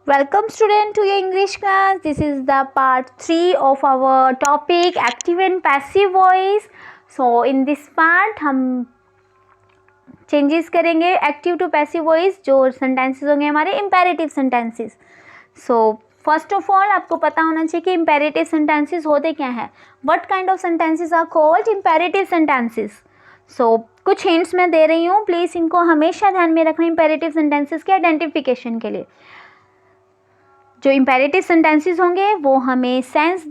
Welcome student to your English class. This is the part 3 of our topic active and passive voice. So in this part हम changes करेंगे active to passive voice जो sentences होंगे हमारे imperative sentences. So first of all आपको पता होना चाहिए कि इम्पेरेटिव सेंटेंसेस होते क्या हैं. What kind of sentences are called imperative sentences. So कुछ हिंट्स मैं दे रही हूँ, प्लीज़ इनको हमेशा ध्यान में रखना इम्पेरेटिव सेंटेंसेस के आइडेंटिफिकेशन के लिए. जो इम्पेरेटिव सेंटेंसेस होंगे वो हमें सेंस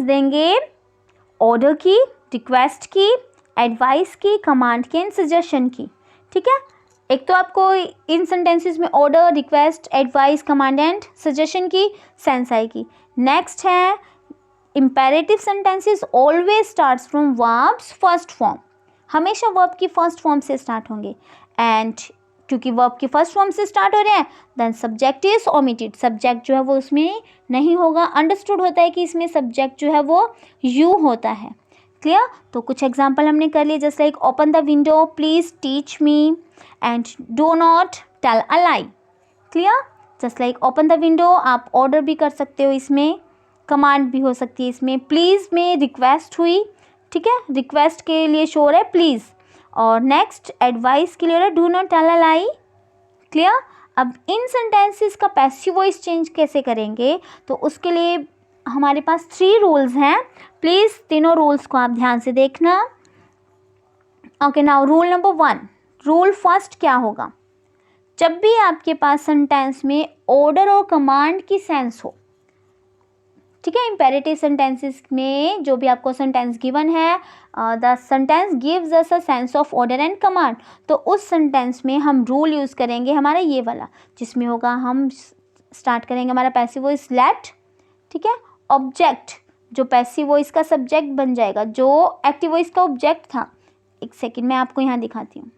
देंगे ऑर्डर की, रिक्वेस्ट की, एडवाइस की, कमांड की एंड सजेशन की. ठीक है, एक तो आपको इन सेंटेंसेस में order, request, advice, command and suggestion की सेंस आएगी. नेक्स्ट है imperative sentences always starts from verbs first form. हमेशा वर्ब की फर्स्ट फॉर्म से स्टार्ट होंगे. एंड क्योंकि वर्ब की फर्स्ट फॉर्म से स्टार्ट हो रहे हैं then subject is omitted. Subject जो है वो उसमें नहीं होगा. अंडरस्टूड होता है कि इसमें सब्जेक्ट जो है वो यू होता है. क्लियर. तो कुछ एग्जांपल हमने कर लिए, just like open the window, please teach me and do not tell a lie. Clear. Just like open the window आप ऑर्डर भी कर सकते हो, इसमें कमांड भी हो सकती है. इसमें प्लीज़ में रिक्वेस्ट हुई. ठीक है, रिक्वेस्ट के लिए शोर है प्लीज़. और नेक्स्ट एडवाइस के लिए हो रहा है do not tell a lie. Clear. अब इन सेंटेंसेस का पैसिव वॉइस चेंज कैसे करेंगे, तो उसके लिए हमारे पास 3 रूल्स हैं. प्लीज़ तीनों रूल्स को आप ध्यान से देखना. Okay, now rule number 1. Rule first क्या होगा, जब भी आपके पास सेंटेंस में ऑर्डर और कमांड की सेंस हो. ठीक है, इम्पेरेटिव सेंटेंसेस में जो भी आपको सेंटेंस गिवन है, the sentence gives us a sense of order and command. तो उस सेंटेंस में हम रूल यूज़ करेंगे हमारा ये वाला, जिसमें होगा हम स्टार्ट करेंगे हमारा पैसिव वॉइस लेट. ठीक है, ऑब्जेक्ट जो पैसिव वॉइस का सब्जेक्ट बन जाएगा, जो एक्टिव वॉइस का ऑब्जेक्ट था. एक सेकेंड मैं आपको यहाँ दिखाती हूँ.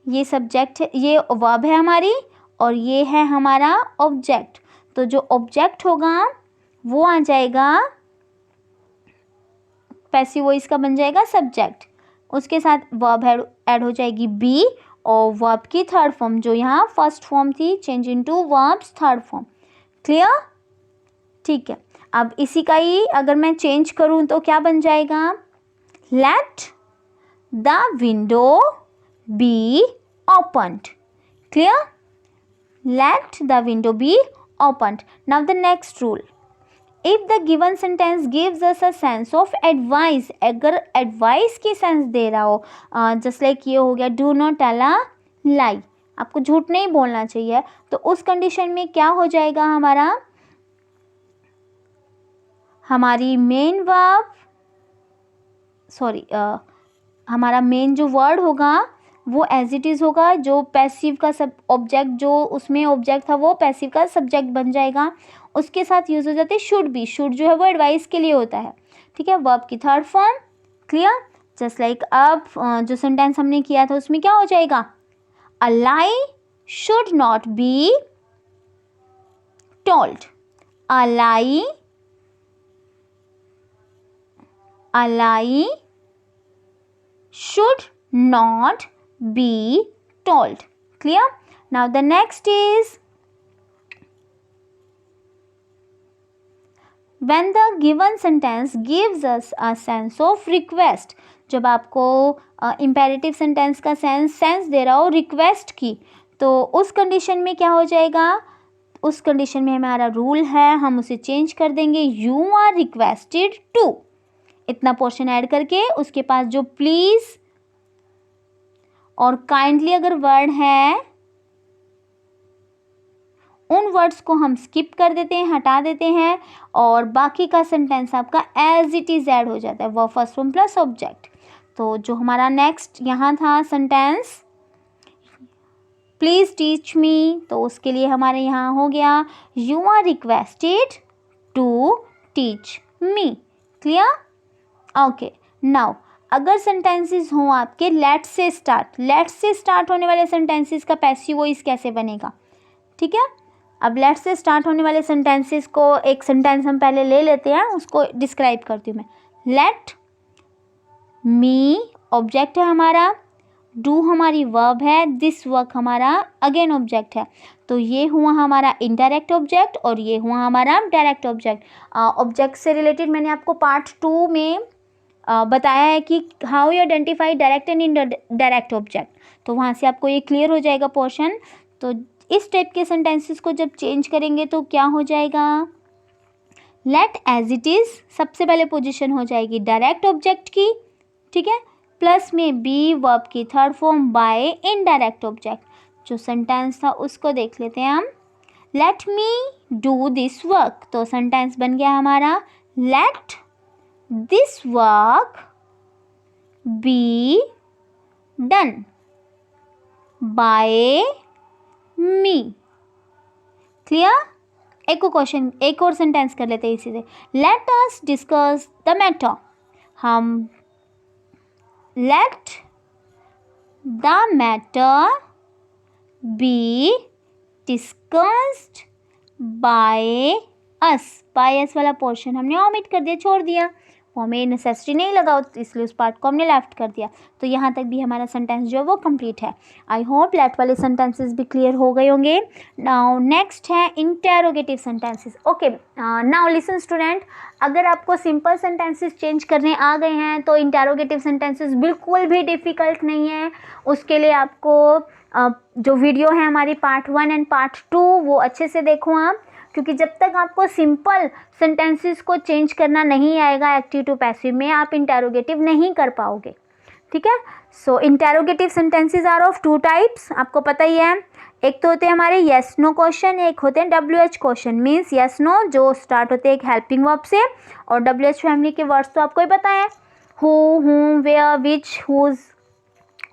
ये सब्जेक्ट, ये वर्ब है हमारी और ये है हमारा ऑब्जेक्ट. तो जो ऑब्जेक्ट होगा वो आ जाएगा पैसिव वॉइस का, बन जाएगा सब्जेक्ट. उसके साथ वर्ब ऐड हो जाएगी बी, और वर्ब की थर्ड फॉर्म जो यहाँ फर्स्ट फॉर्म थी change into verbs third form. Clear. ठीक है, अब इसी का ही अगर मैं चेंज करूँ तो क्या बन जाएगा, let the window be opened. Clear. let the window be opened. Now the next rule, if the given sentence gives us a sense of advice, अगर advice की sense दे रहा हो, just like ये हो गया do not tell a lie, आपको झूठ नहीं बोलना चाहिए, तो उस कंडीशन में क्या हो जाएगा हमारी मेन वर्ब, सॉरी हमारा मेन जो वर्ड होगा वो एज इट इज़ होगा. जो पैसिव का सब ऑब्जेक्ट, जो उसमें ऑब्जेक्ट था वो पैसिव का सब्जेक्ट बन जाएगा. उसके साथ यूज़ हो जाते हैं शुड बी. शुड जो है वो एडवाइस के लिए होता है. ठीक है, वर्ब की third form. Clear. Just like अब जो सेंटेंस हमने किया था उसमें क्या हो जाएगा, a lie should not be told. A lie should not be told. Clear. Now the next is when the given sentence gives us a sense of request. जब आपको imperative sentence का सेंस दे रहा हो request की, तो उस condition में क्या हो जाएगा, उस कंडीशन में हमारा रूल है, हम उसे चेंज कर देंगे यू आर रिक्वेस्टेड टू. इतना पोर्शन ऐड करके उसके पास जो प्लीज और काइंडली अगर वर्ड है, उन वर्ड्स को हम स्किप कर देते हैं, हटा देते हैं, और बाकी का सेंटेंस आपका एज इट इज ऐड हो जाता है verb first form plus object. तो जो हमारा नेक्स्ट यहाँ था सेंटेंस प्लीज टीच मी, तो उसके लिए हमारे यहाँ हो गया you are requested to teach me. Clear. Okay, now अगर सेंटेंसेस हों आपके लेट से स्टार्ट होने वाले सेंटेंसेस का पैसिव वॉइस कैसे बनेगा. ठीक है, अब लेट से स्टार्ट होने वाले सेंटेंसेस को एक सेंटेंस हम पहले ले लेते हैं, उसको डिस्क्राइब करती हूँ मैं. लेट मी ऑब्जेक्ट है हमारा, डू हमारी वर्ब है, दिस वर्क हमारा अगेन ऑब्जेक्ट है। तो ये हुआ हमारा इनडायरेक्ट ऑब्जेक्ट और ये हुआ हमारा डायरेक्ट ऑब्जेक्ट। ऑब्जेक्ट से रिलेटेड मैंने आपको पार्ट 2 में बताया है कि how you identify direct and indirect object, तो वहाँ से आपको ये क्लियर हो जाएगा पोर्शन। तो इस टाइप के सेंटेंसेस को जब चेंज करेंगे तो क्या हो जाएगा, लेट एज इट इज़ सबसे पहले पोजीशन हो जाएगी डायरेक्ट ऑब्जेक्ट की, ठीक है, प्लस में बी वर्ब की third form by indirect object. जो सेंटेंस था उसको देख लेते हैं हम, let me do this work, तो सेंटेंस बन गया हमारा let this work be done by me. Clear. एक और सेंटेंस कर लेते हैं इसी से, let us discuss the matter, हम let the matter be discussed by us. By us वाला पोर्शन हमने ओमिट कर दिया, छोड़ दिया, वो हमें नेसेसरी नहीं लगा, इसलिए उस पार्ट को हमने लेफ्ट कर दिया। तो यहाँ तक भी हमारा सेंटेंस जो है वो कंप्लीट है। आई होप लेट वाले सेंटेंसेस भी क्लियर हो गए होंगे। नाउ नेक्स्ट है interrogative sentences. Okay, now listen student, अगर आपको सिंपल सेंटेंसेस चेंज करने आ गए हैं तो इंटेरोगेटिव सेंटेंसेस बिल्कुल भी डिफ़िकल्ट नहीं है। उसके लिए आपको जो वीडियो है हमारी पार्ट 1 एंड पार्ट 2 वो अच्छे से देखो आप, क्योंकि जब तक आपको सिंपल सेंटेंसेस को चेंज करना नहीं आएगा एक्टिव टू पैसिव में, आप इंटेरोगेटिव नहीं कर पाओगे, ठीक है। So interrogative sentences are of 2 types, आपको पता ही है। एक तो होते हैं हमारे येस नो क्वेश्चन, एक होते हैं WH question. Means yes no जो स्टार्ट होते हैं एक हेल्पिंग वर्ब से, और WH फैमिली के वर्ड्स तो आपको ही पता है, हु, हुम, वेयर, विच, हुज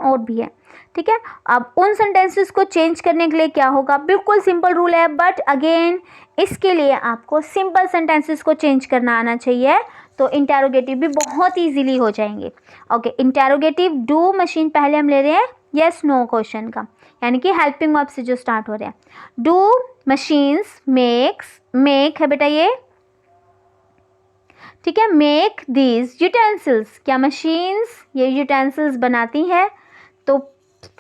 और भी है, ठीक है। अब उन सेंटेंसेस को चेंज करने के लिए क्या होगा, बिल्कुल सिंपल रूल है, बट अगेन इसके लिए आपको सिंपल सेंटेंसेस को चेंज करना आना चाहिए, तो इंटेरोगेटिव भी बहुत इजीली हो जाएंगे। ओके, इंटेरोगेटिव डू मशीन पहले हम ले रहे हैं येस नो क्वेश्चन का, यानी कि हेल्पिंग वर्ब से जो स्टार्ट हो रहे हैं। डू मशीन्स मेक्स, मेक है बेटा ये, ठीक है, मेक दीज यूटेंसिल्स, क्या मशीन्स ये यूटेंसिल्स बनाती हैं। तो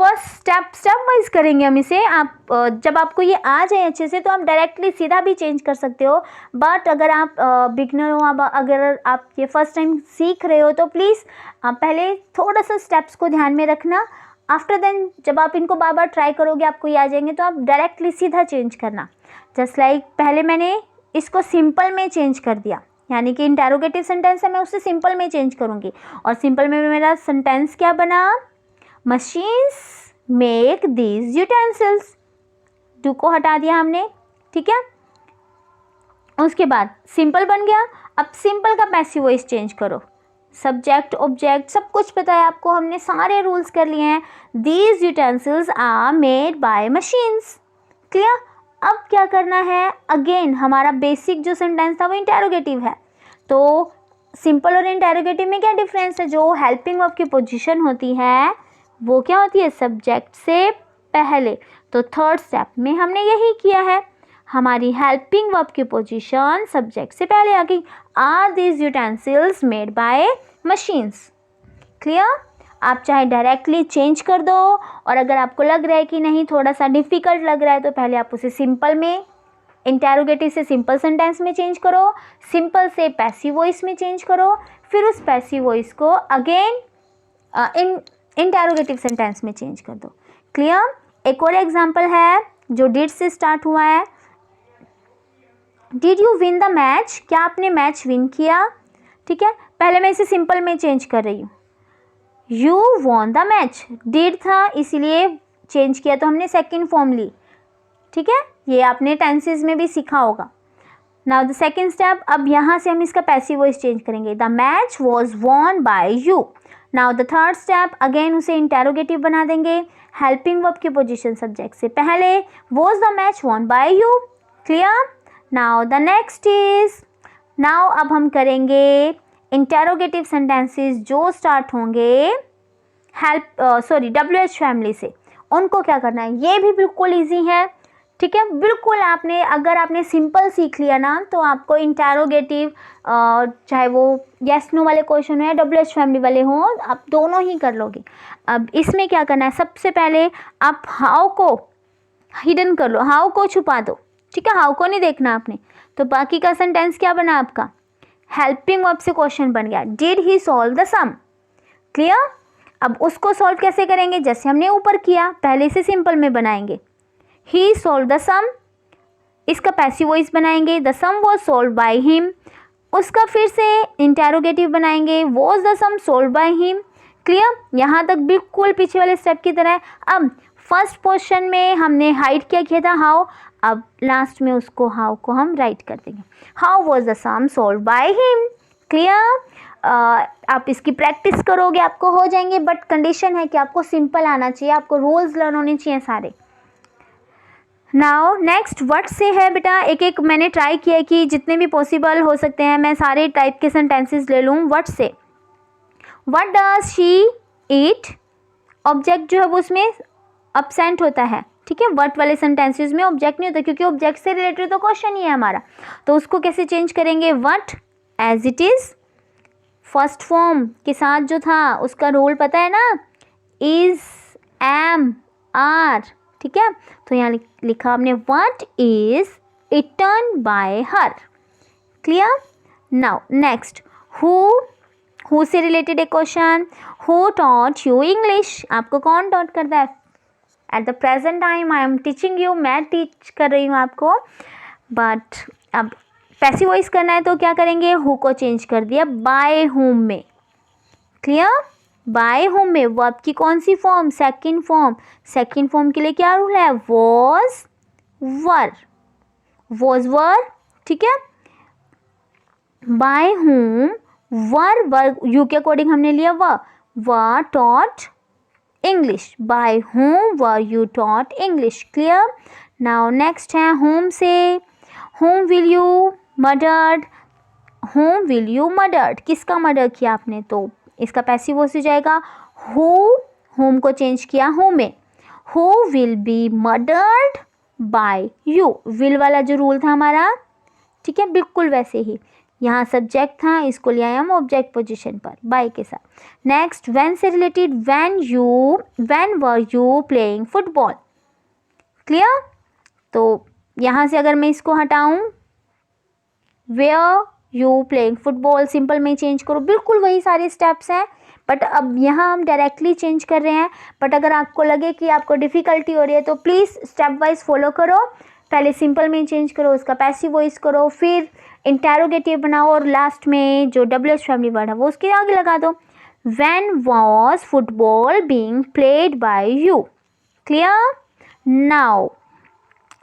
फर्स्ट स्टेप वाइज करेंगे हम इसे। आप जब आपको ये आ जाए अच्छे से तो आप डायरेक्टली सीधा भी चेंज कर सकते हो, बट अगर आप बिगनर हो, अगर आप ये फर्स्ट टाइम सीख रहे हो तो प्लीज़ पहले थोड़ा सा स्टेप्स को ध्यान में रखना। आफ्टर देन जब आप इनको बार बार ट्राई करोगे आपको ये आ जाएंगे, तो आप डायरेक्टली सीधा चेंज करना। जस्ट लाइक पहले मैंने इसको सिंपल में चेंज कर दिया, यानी कि इंटेरोगेटिव सेंटेंस है मैं उससे सिंपल में चेंज करूँगी, और सिंपल में मेरा सेंटेंस क्या बना, machines make these utensils. Do को हटा दिया हमने, ठीक है। उसके बाद सिंपल बन गया। अब सिंपल का पैसिव वॉइस चेंज करो, सब्जेक्ट ऑब्जेक्ट सब कुछ पता है आपको, हमने सारे रूल्स कर लिए हैं। These utensils are made by machines. Clear. अब क्या करना है, अगेन हमारा बेसिक जो सेंटेंस था वो इंटेरोगेटिव है, तो सिंपल और इंटेरोगेटिव में क्या डिफरेंस है, जो हेल्पिंग वर्ब की पोजीशन होती है वो क्या होती है, सब्जेक्ट से पहले। तो थर्ड स्टेप में हमने यही किया है, हमारी हेल्पिंग वर्ब की पोजीशन सब्जेक्ट से पहले आ गई। Are these utensils made by machines. Clear. आप चाहे डायरेक्टली चेंज कर दो, और अगर आपको लग रहा है कि नहीं थोड़ा सा डिफ़िकल्ट लग रहा है तो पहले आप उसे सिंपल में, इंटेरोगेटिव से सिंपल सेंटेंस में चेंज करो, सिंपल से पैसिव वॉइस में चेंज करो, फिर उस पैसिव वॉइस को अगेन इंटेरोगेटिव सेंटेंस में चेंज कर दो। क्लियर। एक और एग्जांपल है जो डिड से स्टार्ट हुआ है, did you win the match, क्या आपने मैच विन किया, ठीक है। पहले मैं इसे सिंपल में चेंज कर रही हूँ, you won the match, did था इसीलिए चेंज किया, तो हमने सेकेंड फॉर्म ली, ठीक है। ये आपने टेंसेस में भी सीखा होगा। नाउ द सेकेंड स्टेप, अब यहाँ से हम इसका पैसिव वॉइस चेंज करेंगे, the match was won by you. Now the third step, again उसे इंटेरोगेटिव बना देंगे, हेल्पिंग वर्ब की पोजीशन सब्जेक्ट से पहले, was the match won by you. Clear. Now the next is, now अब हम करेंगे इंटेरोगेटिव सेंटेंसेस जो स्टार्ट होंगे WH फैमिली से, उनको क्या करना है, ये भी बिल्कुल ईजी है, ठीक है, बिल्कुल आपने अगर आपने सिंपल सीख लिया ना तो आपको इंटरोगेटिव चाहे वो यस नो वाले क्वेश्चन हो या WH फैमिली वाले हों, आप दोनों ही कर लोगे। अब इसमें क्या करना है, सबसे पहले आप हाउ को हिडन कर लो, हाउ को छुपा दो। ठीक है, हाउ को नहीं देखना आपने। तो बाकी का सेंटेंस क्या बना आपका, हेल्पिंग वर्ब से क्वेश्चन बन गया, did he solve the sum. Clear. अब उसको सॉल्व कैसे करेंगे, जैसे हमने ऊपर किया, पहले से सिंपल में बनाएंगे। ही सॉल्व द सम, इसका पैसिव वॉइस बनाएंगे, the sum was solve by him. उसका फिर से इंटेरोगेटिव बनाएंगे, was the sum solve by him. Clear, यहाँ तक बिल्कुल पीछे वाले स्टेप की तरह। अब फर्स्ट क्वेश्चन में हमने हाइड क्या किया था, हाउ, अब लास्ट में उसको हाउ को हम राइट कर देंगे, how was the sum solve by him. Clear. आप इसकी प्रैक्टिस करोगे आपको हो जाएंगे, बट कंडीशन है कि आपको सिंपल आना चाहिए, आपको रूल्स लर्न होने चाहिए सारे। नाउ नेक्स्ट व्हाट से है बेटा, एक एक मैंने ट्राई किया कि जितने भी पॉसिबल हो सकते हैं मैं सारे टाइप के सेंटेंसेस ले लूँ। व्हाट से, what does she eat, object जो है वो उसमें अब्सेंट होता है। ठीक है, व्हाट वाले सेंटेंसेस में ऑब्जेक्ट नहीं होता, क्योंकि ऑब्जेक्ट से रिलेटेड तो क्वेश्चन ही है हमारा। तो उसको कैसे चेंज करेंगे, what as it is, first form के साथ जो था उसका रोल पता है ना, इज, एम, आर। ठीक है, तो यहाँ लिखा हमने what is eaten by her. Clear. Now next who से रिलेटेड एक question, who taught you English, आपको कौन टॉट करता है। At the present time I am teaching you, मैं टीच कर रही हूँ आपको, बट अब पैसिव वॉइस करना है तो क्या करेंगे, हु को चेंज कर दिया बाय हुम में। क्लियर, बाय होम में वर्ब की कौन सी form, second form. Second form के लिए क्या रूल है, वॉज वर, वॉज वर। ठीक है, by whom were, were you के अकॉर्डिंग हमने लिया were taught English, by whom were you taught English. Clear. Now next है होम से, whom will you murdered, whom will you murdered, किसका murder किया आपने, तो इसका पैसिव वॉइस हो जाएगा हु, होम को चेंज किया हु में, who will be murdered by you, will वाला जो रूल था हमारा। ठीक है, बिल्कुल वैसे ही यहाँ सब्जेक्ट था, इसको ले आए हम ऑब्जेक्ट पोजीशन पर बाय के साथ। नेक्स्ट व्हेन से related, when were you playing football. Clear, तो यहाँ से अगर मैं इसको हटाऊं, where you playing football, simple में चेंज करो, बिल्कुल वही सारे स्टेप्स हैं, बट अब यहाँ हम डायरेक्टली चेंज कर रहे हैं। बट अगर आपको लगे कि आपको डिफ़िकल्टी हो रही है तो प्लीज़ स्टेप वाइज फॉलो करो, पहले सिंपल में चेंज करो, उसका पैसिव वॉइस करो, फिर इंटेरोगेटिव बनाओ, और लास्ट में जो WH फैमिली वर्ड है वो उसके आगे लगा दो। When was football being played by you. Clear. Now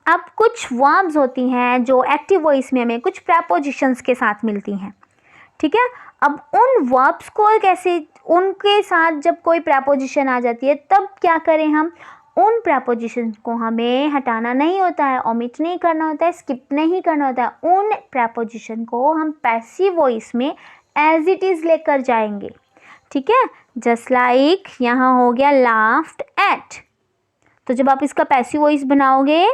अब कुछ वर्ब्स होती हैं जो एक्टिव वॉइस में हमें कुछ प्रेपोजिशंस के साथ मिलती हैं। ठीक है, अब उन वर्ब्स को कैसे, उनके साथ जब कोई प्रेपोजिशन आ जाती है तब क्या करें हम, उन प्रेपोजिशन को हमें हटाना नहीं होता है, ओमिट नहीं करना होता है, स्किप नहीं करना होता है, उन प्रेपोजिशन को हम पैसिव वॉइस में एज इट इज़ लेकर जाएंगे। ठीक है, जस्ट लाइक यहाँ हो गया लाफ्ड एट, तो जब आप इसका पैसिव वॉइस बनाओगे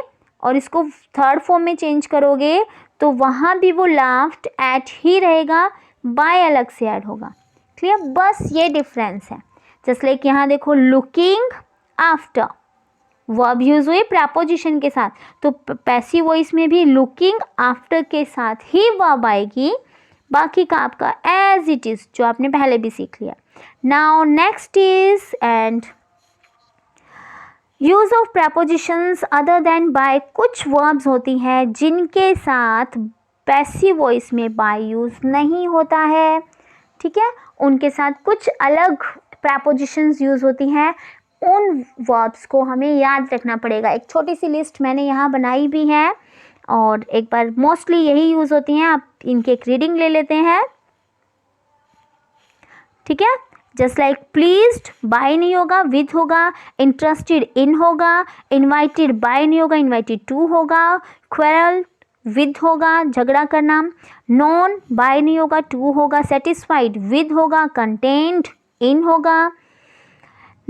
और इसको थर्ड फॉर्म में चेंज करोगे तो वहाँ भी वो लाफ्ड एट ही रहेगा, बाय अलग से ऐड होगा। क्लियर, बस ये डिफरेंस है। जस्ट लाइक यहाँ देखो लुकिंग आफ्टर, वर्ब यूज हुई प्रेपोजिशन के साथ, तो पैसिव वॉइस में भी लुकिंग आफ्टर के साथ ही वर्ब आएगी, बाकी का आपका एज इट इज जो आपने पहले भी सीख लिया। Now next is and use of prepositions other than by, कुछ वर्ब्स होती हैं जिनके साथ पैसिव वॉइस में बाय यूज नहीं होता है। ठीक है, उनके साथ कुछ अलग प्रेपोजिशंस यूज होती हैं, उन वर्ब्स को हमें याद रखना पड़ेगा। एक छोटी सी लिस्ट मैंने यहाँ बनाई भी है और एक बार मोस्टली यही यूज होती हैं, आप इनकी एक रीडिंग ले लेते हैं। ठीक है, जस्ट लाइक प्लीज्ड बाय नहीं होगा, विद होगा, इंटरेस्टेड इन होगा, इनवाइटेड बाय नहीं होगा, इनवाइटेड टू होगा, क्वेरल विद होगा, झगड़ा करना, नॉन बाय नहीं होगा, टू होगा, सेटिस्फाइड विद होगा, कंटेंट इन होगा,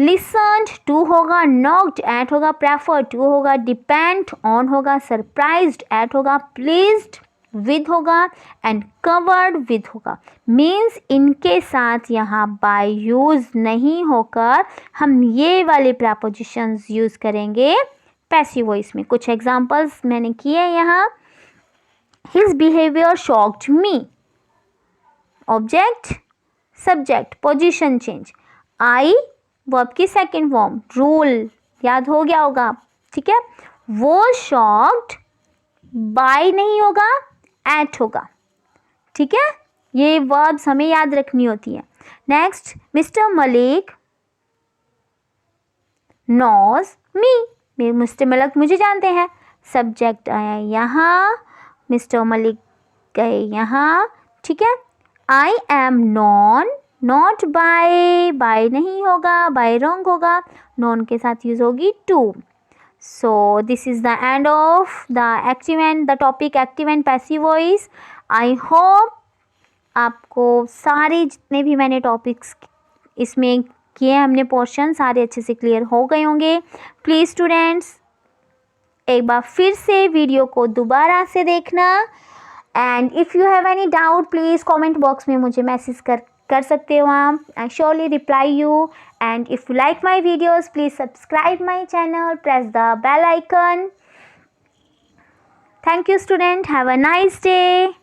लिसन्ड टू होगा, नॉक्ड एट होगा, प्रेफर टू होगा, डिपेंड ऑन होगा, सरप्राइज्ड एट होगा, प्लीज्ड विद होगा एंड कवर्ड विद होगा। मीन्स इनके साथ यहाँ बाय यूज नहीं होकर हम ये वाले प्रपोजिशंस यूज करेंगे पैसिव वॉइस में। कुछ एग्जांपल्स मैंने किए यहाँ। His behaviour shocked me, object subject position change. I verb की सेकेंड फॉर्म, रूल याद हो गया होगा, ठीक है। वो शॉक्ड, बाय नहीं होगा, एट होगा, ठीक है। ये वर्ब्स हमें याद रखनी होती है। Next, mister Malik knows me, mister Malik मुझे जानते हैं। सब्जेक्ट आया यहाँ, मिस्टर मलिक गए यहाँ, ठीक है। I am known, not by, by नहीं होगा, बाय रॉन्ग होगा, नॉन के साथ यूज होगी to. So this is the end of the active and the topic active and passive voice. I hope आपको सारे जितने भी मैंने टॉपिक्स इसमें किए हमने पोर्शन सारे अच्छे से क्लियर हो गए होंगे। प्लीज़ स्टूडेंट्स एक बार फिर से वीडियो को दोबारा से देखना and if you have any doubt please comment box में मुझे मैसेज कर सकते हो आप। I surely reply you and if you like my videos please subscribe my channel, press the bell icon. Thank you student, have a nice day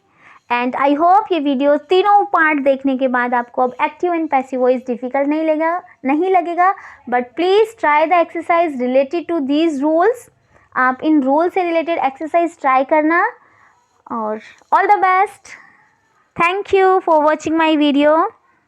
and I hope ये video तीनों part देखने के बाद आपको अब active and passive voice difficult नहीं लगेगा। But please try the exercise related to these rules. आप इन रूल से रिलेटेड एक्सरसाइज ट्राई करना और all the best. Thank you for watching my video.